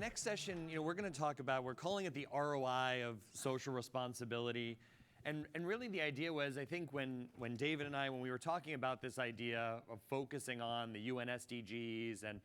next session, we're going to talk about, we're calling it the ROI of social responsibility. And really the idea was, I think when David and I, when we were talking about this idea of focusing on the UN SDGs and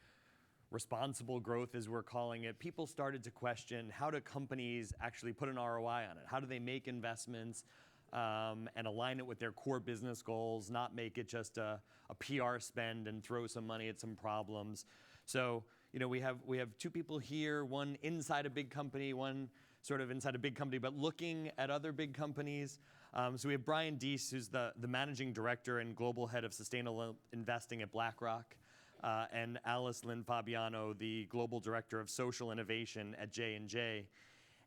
responsible growth, as we're calling it, people started to question, how do companies actually put an ROI on it? How do they make investments and align it with their core business goals, not make it just a PR spend and throw some money at some problems? So, we have two people here, one inside a big company, one sort of inside a big company, but looking at other big companies. So we have Brian Deese, who's the managing director and global head of sustainable investing at BlackRock, and Alice Lynn Fabiano, the global director of social innovation at J&J.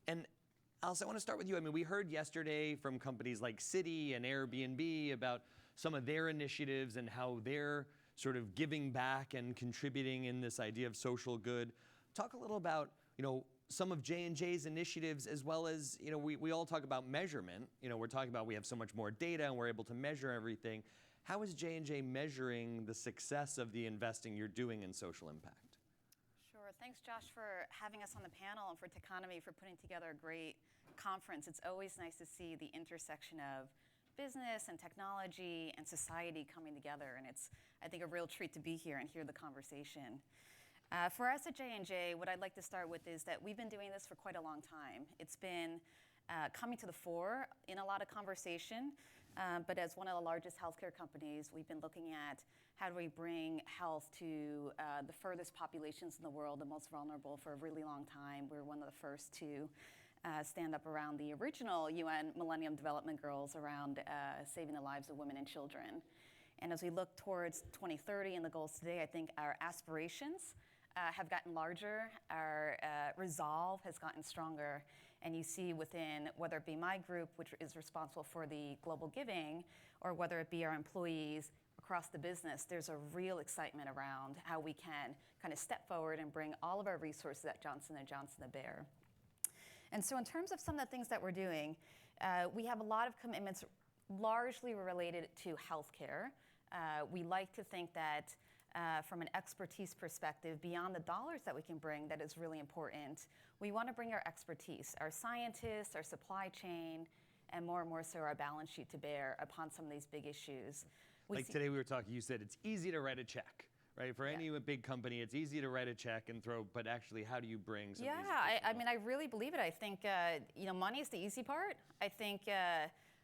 And Alice, I want to start with you. I mean, we heard yesterday from companies like Citi and Airbnb about some of their initiatives and how they're sort of giving back and contributing in this idea of social good. Talk a little about, some of J&J's initiatives, as well as, we all talk about measurement. We're talking about we have so much more data and we're able to measure everything. How is J&J measuring the success of the investing you're doing in social impact? Sure. Thanks, Josh, for having us on the panel, and for Techonomy for putting together a great conference. It's always nice to see the intersection of business and technology and society coming together, and it's, I think, a real treat to be here and hear the conversation. For us at J&J, what I'd like to start with is that we've been doing this for quite a long time. It's been coming to the fore in a lot of conversation, but as one of the largest healthcare companies, we've been looking at how do we bring health to the furthest populations in the world, the most vulnerable, for a really long time. We're one of the first to stand up around the original UN Millennium Development Goals around saving the lives of women and children. And as we look towards 2030 and the goals today, I think our aspirations have gotten larger, our resolve has gotten stronger, and you see within, whether it be my group, which is responsible for the global giving, or whether it be our employees across the business, there's a real excitement around how we can kind of step forward and bring all of our resources at Johnson & Johnson to bear. And so in terms of some of the things that we're doing, we have a lot of commitments largely related to healthcare. We like to think that from an expertise perspective, beyond the dollars that we can bring, that is really important. We want to bring our expertise, our scientists, our supply chain, and more so our balance sheet to bear upon some of these big issues. Today we were talking, you said it's easy to write a check, right? For any big company, it's easy to write a check and throw, but actually, how do you bring some of these I mean, I really believe it. I think, money is the easy part. I think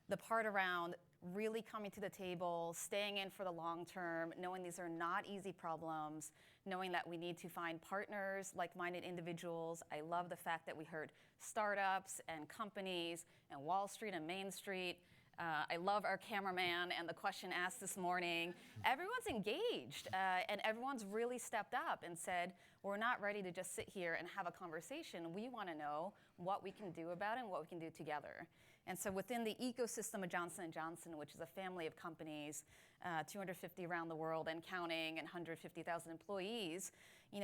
the part around really coming to the table, staying in for the long term, knowing these are not easy problems, knowing that we need to find partners, like-minded individuals. I love the fact that we heard startups and companies and Wall Street and Main Street. I love our cameraman and the question asked this morning. Everyone's engaged and everyone's really stepped up and said, we're not ready to just sit here and have a conversation. We want to know what we can do about it and what we can do together. And so within the ecosystem of Johnson & Johnson, which is a family of companies, 250 around the world and counting, and 150,000 employees,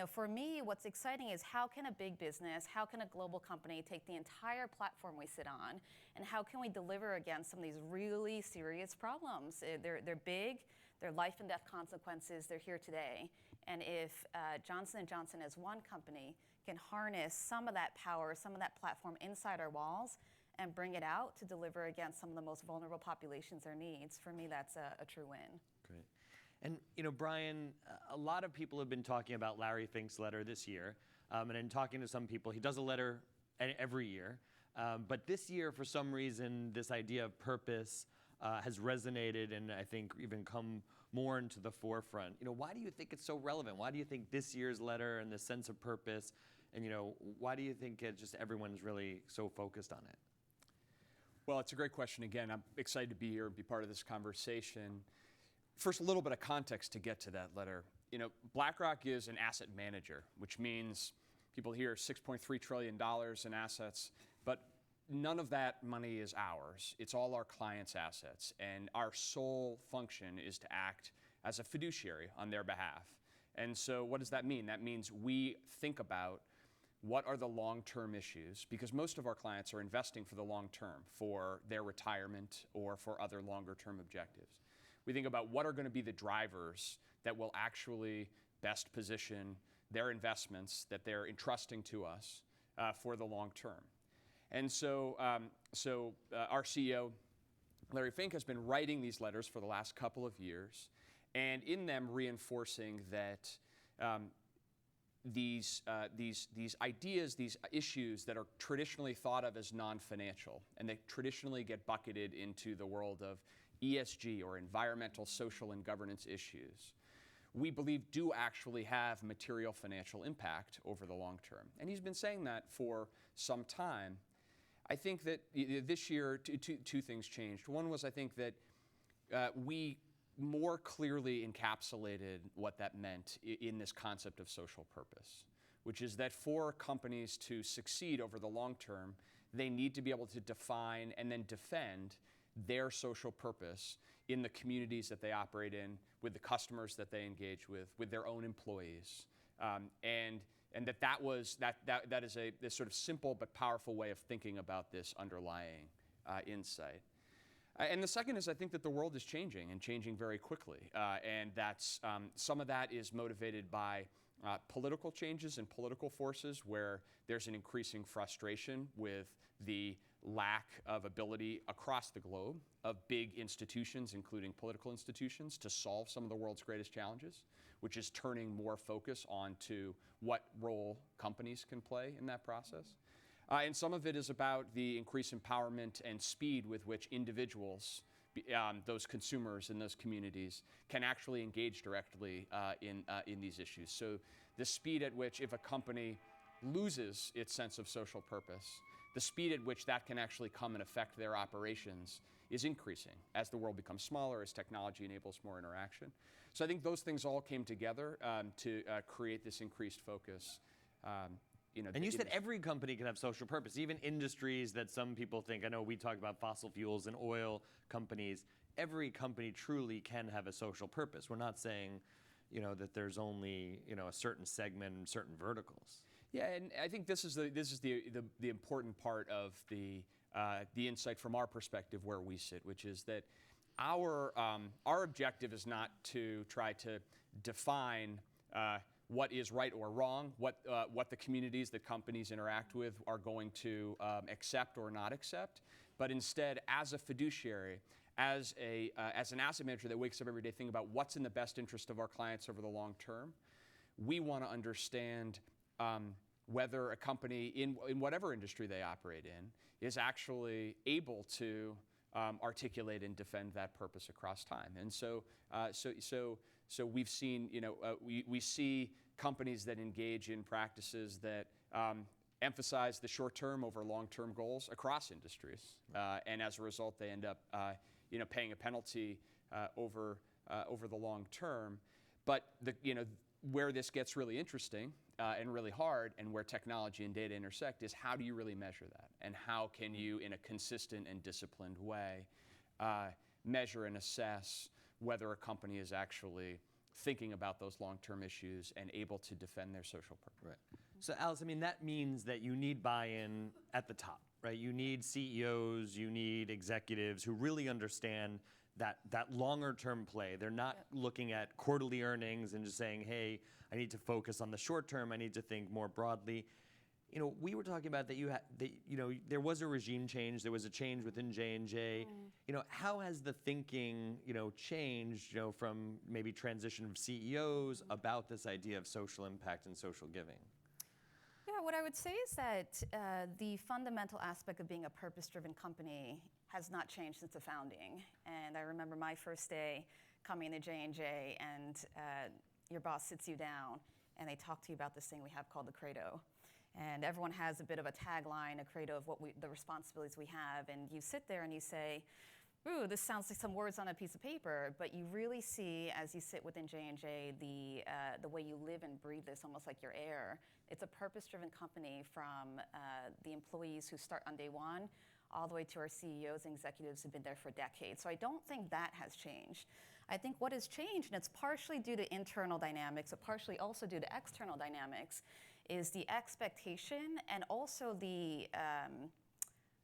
for me, what's exciting is how can a big business, how can a global company take the entire platform we sit on, and how can we deliver against some of these really serious problems? They're big, they're life and death consequences, they're here today. And if Johnson & Johnson as one company can harness some of that power, some of that platform inside our walls, and bring it out to deliver against some of the most vulnerable populations their needs, for me, that's a true win. Great. And, Brian, a lot of people have been talking about Larry Fink's letter this year. And in talking to some people, he does a letter every year. But this year, for some reason, this idea of purpose has resonated and I think even come more into the forefront. Why do you think it's so relevant? Why do you think this year's letter and the sense of purpose, and, why do you think just everyone's really so focused on it? Well, it's a great question. Again, I'm excited to be here and be part of this conversation. First, a little bit of context to get to that letter. BlackRock is an asset manager, which means people hear $6.3 trillion in assets, but none of that money is ours. It's all our clients' assets, and our sole function is to act as a fiduciary on their behalf. And so what does that mean? That means we think about what are the long-term issues, because most of our clients are investing for the long term, for their retirement or for other longer-term objectives. We think about what are going to be the drivers that will actually best position their investments that they're entrusting to us for the long term. And so, our CEO, Larry Fink, has been writing these letters for the last couple of years, and in them reinforcing that these ideas, these issues that are traditionally thought of as non-financial, and they traditionally get bucketed into the world of ESG, or environmental, social, and governance issues, we believe do actually have material financial impact over the long term. And he's been saying that for some time. I think that this year, two things changed. One was, I think that we more clearly encapsulated what that meant in this concept of social purpose, which is that for companies to succeed over the long term, they need to be able to define and then defend their social purpose in the communities that they operate in, with the customers that they engage with their own employees, and that is this sort of simple but powerful way of thinking about this underlying insight. And the second is, I think that the world is changing, and changing very quickly, and that's some of that is motivated by political changes and political forces, where there's an increasing frustration with the lack of ability across the globe of big institutions, including political institutions, to solve some of the world's greatest challenges, which is turning more focus onto what role companies can play in that process. And some of it is about the increased empowerment and speed with which individuals, those consumers in those communities, can actually engage directly in these issues. So the speed at which, if a company loses its sense of social purpose, the speed at which that can actually come and affect their operations is increasing as the world becomes smaller, as technology enables more interaction. So I think those things all came together to create this increased focus. And you said every company can have social purpose, even industries that some people think, I know we talk about fossil fuels and oil companies, every company truly can have a social purpose. We're not saying, that there's only, a certain segment, certain verticals. Yeah, and I think this is the important part of the insight from our perspective where we sit, which is that our objective is not to try to define what is right or wrong, what the communities that companies interact with are going to accept or not accept, but instead, as a fiduciary, as an asset manager that wakes up every day thinking about what's in the best interest of our clients over the long term, we want to understand whether a company in whatever industry they operate in is actually able to articulate and defend that purpose across time. And so we've seen, we see companies that engage in practices that emphasize the short-term over long-term goals across industries, and as a result, they end up, paying a penalty over the long term. But where this gets really interesting and really hard, and where technology and data intersect, is how do you really measure that? And how can you, in a consistent and disciplined way, measure and assess whether a company is actually thinking about those long-term issues and able to defend their social purpose? Right. So Alice, that means that you need buy-in at the top, right? You need CEOs, you need executives who really understand that longer-term play. They're not looking at quarterly earnings and just saying, hey, I need to focus on the short term, I need to think more broadly. We were talking about that there was a regime change, there was a change within J&J. How has the thinking, changed, from maybe transition of CEOs about this idea of social impact and social giving? Yeah, what I would say is that the fundamental aspect of being a purpose-driven company has not changed since the founding. And I remember my first day coming to J&J, and your boss sits you down, and they talk to you about this thing we have called the Credo. And everyone has a bit of a tagline, a credo of the responsibilities we have. And you sit there and you say, ooh, this sounds like some words on a piece of paper, but you really see, as you sit within J&J, the way you live and breathe this, almost like your air. It's a purpose-driven company, from the employees who start on day one all the way to our CEOs and executives who've been there for decades. So I don't think that has changed. I think what has changed, and it's partially due to internal dynamics, but partially also due to external dynamics, is the expectation and also the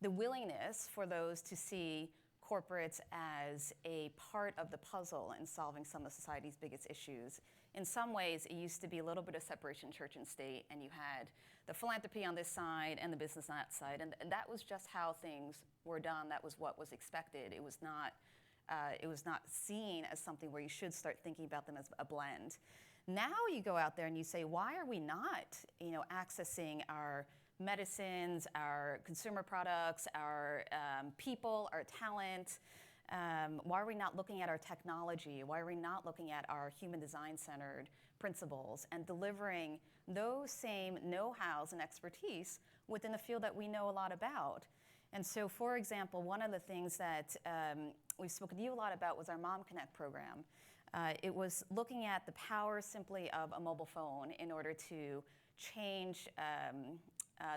willingness for those to see corporates as a part of the puzzle in solving some of society's biggest issues. in some ways, it used to be a little bit of separation church and state, and you had the philanthropy on this side and the business on that side, and that was just how things were done. That was what was expected. It was not seen as something where you should start thinking about them as a blend. Now you go out there and you say, why are we not, accessing our medicines, our consumer products, our people, our talent? Why are we not looking at our technology? Why are we not looking at our human design-centered principles and delivering those same know-hows and expertise within a field that we know a lot about? And so, for example, one of the things that we've spoken to you a lot about was our Mom Connect program. It was looking at the power simply of a mobile phone in order to change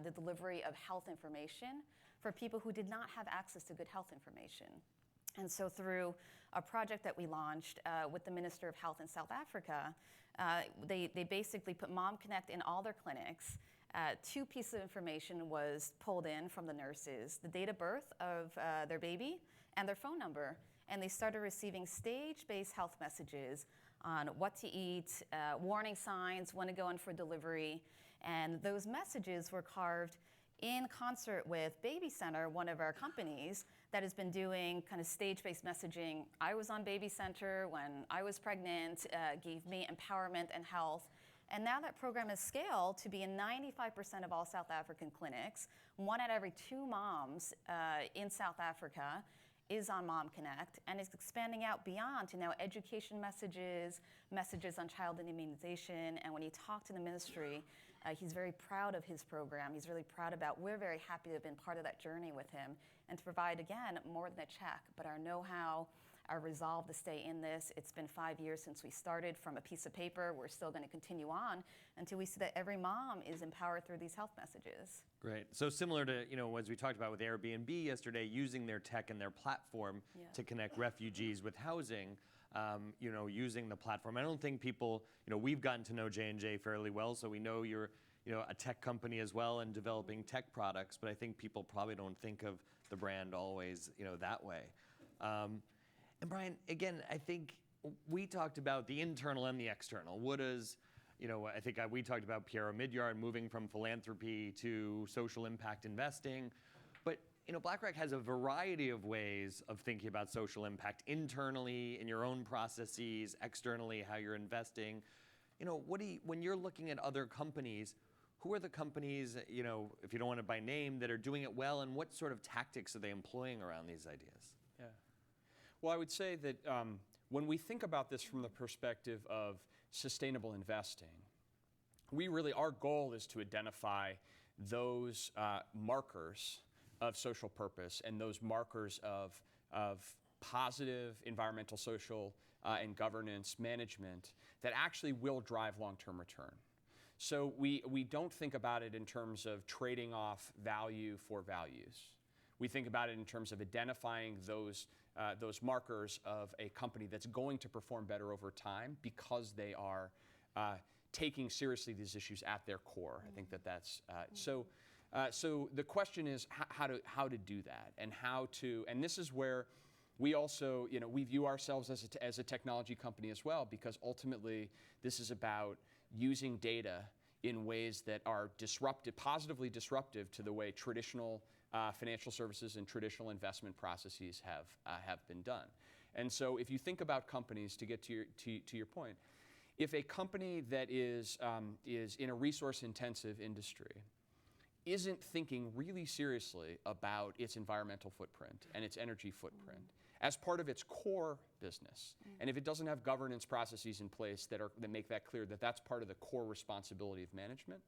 the delivery of health information for people who did not have access to good health information. And so through a project that we launched with the Minister of Health in South Africa, they basically put Mom Connect in all their clinics. 2 pieces of information was pulled in from the nurses: the date of birth of their baby and their phone number. And they started receiving stage-based health messages on what to eat, warning signs, when to go in for delivery. And those messages were carved in concert with Baby Center, one of our companies that has been doing kind of stage-based messaging. I was on Baby Center when I was pregnant, gave me empowerment and health. And now that program is scaled to be in 95% of all South African clinics. 1 out of every 2 moms in South Africa is on Mom Connect, and it's expanding out beyond to now education messages on child immunization. And when you talk to the ministry, he's very proud of his program. He's really proud about, we're very happy to have been part of that journey with him and to provide, again, more than a check, but our know-how, our resolve to stay in this. It's been 5 years since we started from a piece of paper. We're still going to continue on until we see that every mom is empowered through these health messages. Great. So similar to, as we talked about with Airbnb yesterday, using their tech and their platform to connect refugees with housing, using the platform. I don't think people, we've gotten to know J&J fairly well, so we know you're, a tech company as well and developing tech products, but I think people probably don't think of the brand always, that way. And Brian, again, I think we talked about the internal and the external. What is, I think we talked about Piero Midyard moving from philanthropy to social impact investing. But, BlackRock has a variety of ways of thinking about social impact internally in your own processes, externally, how you're investing. When you're looking at other companies, who are the companies, if you don't want it by name, that are doing it well, and what sort of tactics are they employing around these ideas? Yeah. Well, I would say that when we think about this from the perspective of sustainable investing, our goal is to identify those markers of social purpose and those markers of positive environmental, social, and governance management that actually will drive long-term return. So we don't think about it in terms of trading off value for values. We think about it in terms of identifying those markers of a company that's going to perform better over time because they are taking seriously these issues at their core. I think that's so the question is how to do that, and this is where we also, we view ourselves as a technology company as well, because ultimately this is about using data in ways that are positively disruptive to the way traditional financial services and traditional investment processes have been done. And so if you think about companies, to get to your point, if a company that is in a resource-intensive industry isn't thinking really seriously about its environmental footprint and its energy footprint as part of its core business, and if it doesn't have governance processes in place that make that clear, that that's part of the core responsibility of management,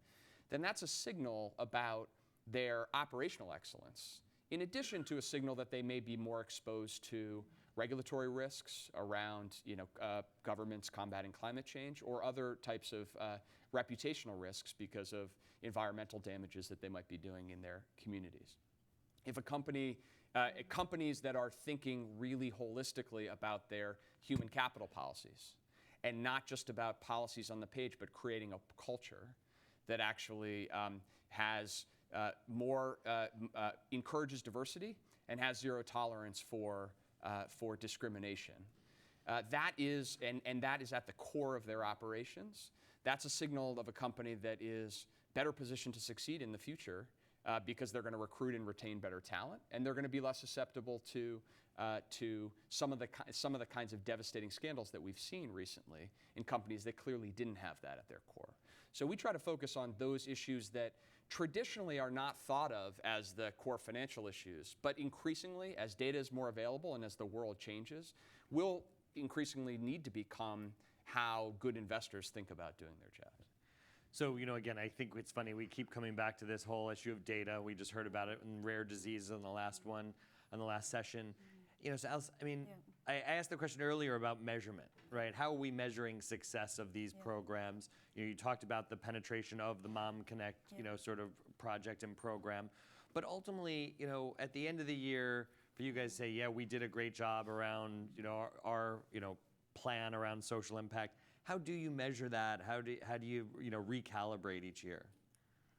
then that's a signal about their operational excellence, in addition to a signal that they may be more exposed to regulatory risks around governments combating climate change or other types of reputational risks because of environmental damages that they might be doing in their communities. If companies that are thinking really holistically about their human capital policies and not just about policies on the page, but creating a culture that actually encourages diversity and has zero tolerance for discrimination, That is at the core of their operations. That's a signal of a company that is better positioned to succeed in the future because they're going to recruit and retain better talent, and they're going to be less susceptible to some of the kinds of devastating scandals that we've seen recently in companies that clearly didn't have that at their core. So we try to focus on those issues that traditionally are not thought of as the core financial issues, but increasingly, as data is more available and as the world changes, will increasingly need to become how good investors think about doing their jobs. So, again, I think it's funny, we keep coming back to this whole issue of data. We just heard about it in rare diseases in the last session. So Alice, I asked the question earlier about measurement, right? How are we measuring success of these programs? You talked about the penetration of the Mom Connect, sort of project and program. But ultimately, at the end of the year, for you guys to say, yeah, we did a great job around, our plan around social impact. How do you measure that? How do you, recalibrate each year?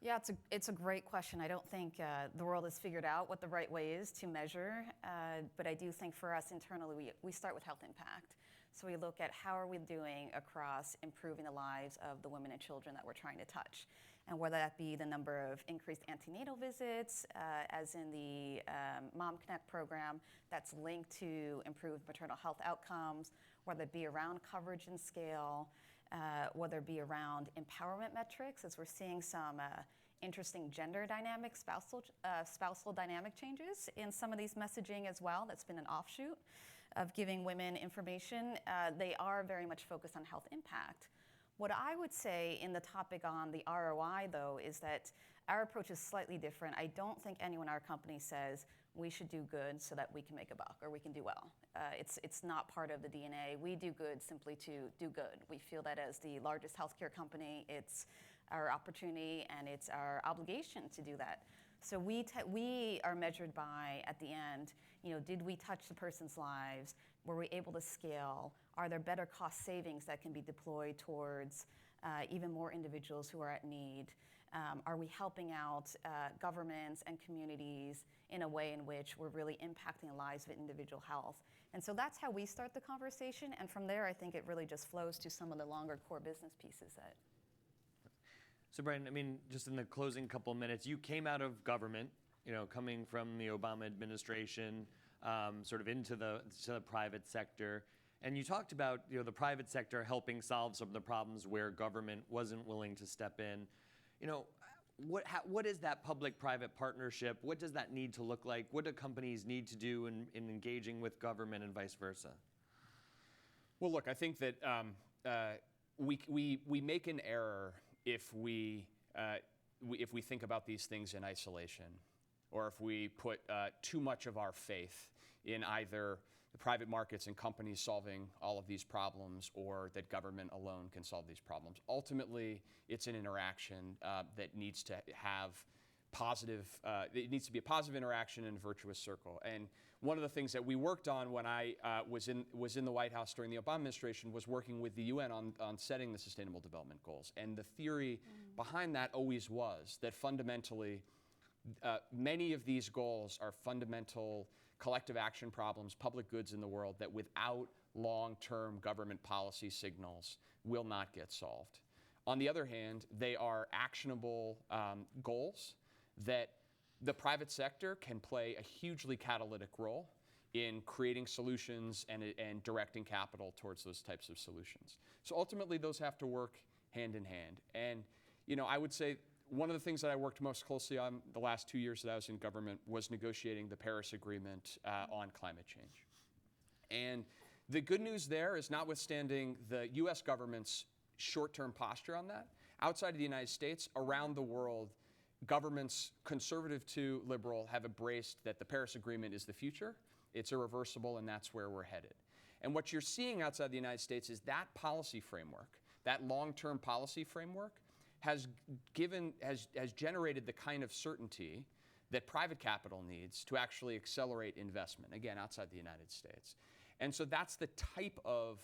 Yeah, it's a great question. I don't think the world has figured out what the right way is to measure, but I do think for us internally, we start with health impact. So we look at how are we doing across improving the lives of the women and children that we're trying to touch. And whether that be the number of increased antenatal visits, as in the Mom Connect program that's linked to improved maternal health outcomes, whether it be around coverage and scale, whether it be around empowerment metrics, as we're seeing some interesting gender dynamic, spousal dynamic changes in some of these messaging as well. That's been an offshoot of giving women information. They are very much focused on health impact. What I would say in the topic on the ROI, though, is that our approach is slightly different. I don't think anyone in our company says we should do good so that we can make a buck or we can do well. It's not part of the DNA. We do good simply to do good. We feel that as the largest healthcare company, it's our opportunity and it's our obligation to do that. So we are measured by, at the end, did we touch the person's lives? Were we able to scale? Are there better cost savings that can be deployed towards even more individuals who are at need? Are we helping out governments and communities in a way in which we're really impacting the lives of individual health? And so that's how we start the conversation. And from there, I think it really just flows to some of the longer core business pieces that. So Brian, just in the closing couple of minutes, you came out of government, coming from the Obama administration, sort of into the private sector. And you talked about, the private sector helping solve some of the problems where government wasn't willing to step in. What is that public-private partnership? What does that need to look like? What do companies need to do in engaging with government and vice versa? Well, look, I think that we make an error if we think about these things in isolation, or if we put too much of our faith in either the private markets and companies solving all of these problems, or that government alone can solve these problems. Ultimately, it's an interaction that needs to have it needs to be a positive interaction and a virtuous circle. And one of the things that we worked on when I was in the White House during the Obama administration was working with the UN on setting the Sustainable Development Goals. And the theory behind that always was that fundamentally, many of these goals are fundamental collective action problems, public goods in the world that without long-term government policy signals will not get solved. On the other hand, they are actionable goals that the private sector can play a hugely catalytic role in creating solutions and directing capital towards those types of solutions. So ultimately, those have to work hand in hand. And I would say one of the things that I worked most closely on the last 2 years that I was in government was negotiating the Paris Agreement on climate change. And the good news there is, notwithstanding the US government's short-term posture on that, outside of the United States, around the world, governments, conservative to liberal, have embraced that the Paris Agreement is the future, it's irreversible, and that's where we're headed. And what you're seeing outside the United States is that policy framework, that long-term policy framework, has generated the kind of certainty that private capital needs to actually accelerate investment, again, outside the United States. And so that's the type of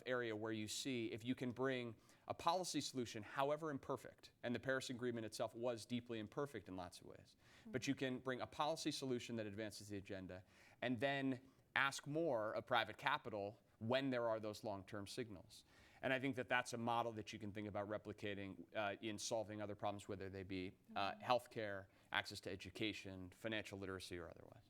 area where you see, if you can bring a policy solution, however imperfect, and the Paris Agreement itself was deeply imperfect in lots of ways, but you can bring a policy solution that advances the agenda, and then ask more of private capital when there are those long-term signals. And I think that that's a model that you can think about replicating in solving other problems, whether they be healthcare, access to education, financial literacy, or otherwise.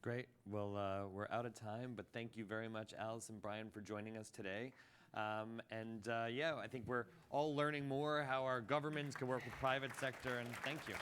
Great. Well, we're out of time, but thank you very much, Alice and Brian, for joining us today. Yeah, I think we're all learning more how our governments can work with private sector, and thank you.